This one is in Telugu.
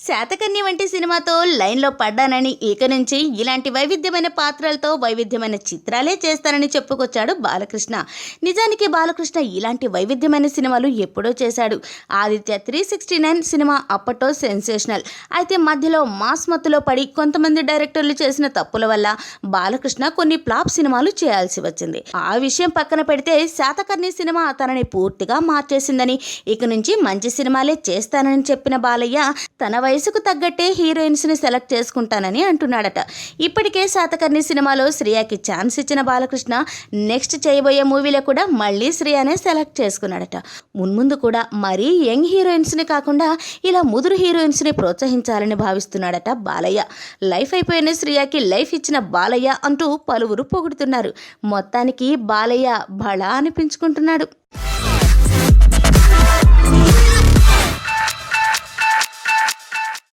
శాతకర్ణి వంటి సినిమాతో లైన్లో పడ్డానని ఇక నుంచి ఇలాంటి వైవిధ్యమైన పాత్రలతో వైవిధ్యమైన చిత్రాలే చేస్తానని చెప్పుకొచ్చాడు బాలకృష్ణ. నిజానికి బాలకృష్ణ ఇలాంటి వైవిధ్యమైన సినిమాలు ఎప్పుడో చేశాడు. ఆదిత్య 369 సినిమా అప్పట్లో సెన్సేషనల్. అయితే మధ్యలో మాస్ మత్తులో పడి కొంతమంది డైరెక్టర్లు చేసిన తప్పుల వల్ల బాలకృష్ణ కొన్ని ఫ్లాప్ సినిమాలు చేయాల్సి వచ్చింది. ఆ విషయం పక్కన పెడితే శాతకర్ణి సినిమా తనని పూర్తిగా మార్చేసిందని, ఇక నుంచి మంచి సినిమాలే చేస్తానని చెప్పిన బాలయ్య తన వయసుకు తగ్గట్టే హీరోయిన్స్ని సెలెక్ట్ చేసుకుంటానని అంటున్నాడట. ఇప్పటికే శాతకర్ణి సినిమాలో శ్రియకి ఛాన్స్ ఇచ్చిన బాలకృష్ణ నెక్స్ట్ చేయబోయే మూవీలో కూడా మళ్ళీ శ్రియనే సెలెక్ట్ చేసుకున్నాడట. మున్ముందు కూడా మరీ యంగ్ హీరోయిన్స్ని కాకుండా ఇలా ముదురు హీరోయిన్స్ని ప్రోత్సహించాలని భావిస్తున్నాడట బాలయ్య. లైఫ్ అయిపోయిన శ్రియకి లైఫ్ ఇచ్చిన బాలయ్య అంటూ పలువురు పొగుడుతున్నారు. మొత్తానికి బాలయ్య బళా అనిపించుకుంటున్నాడు.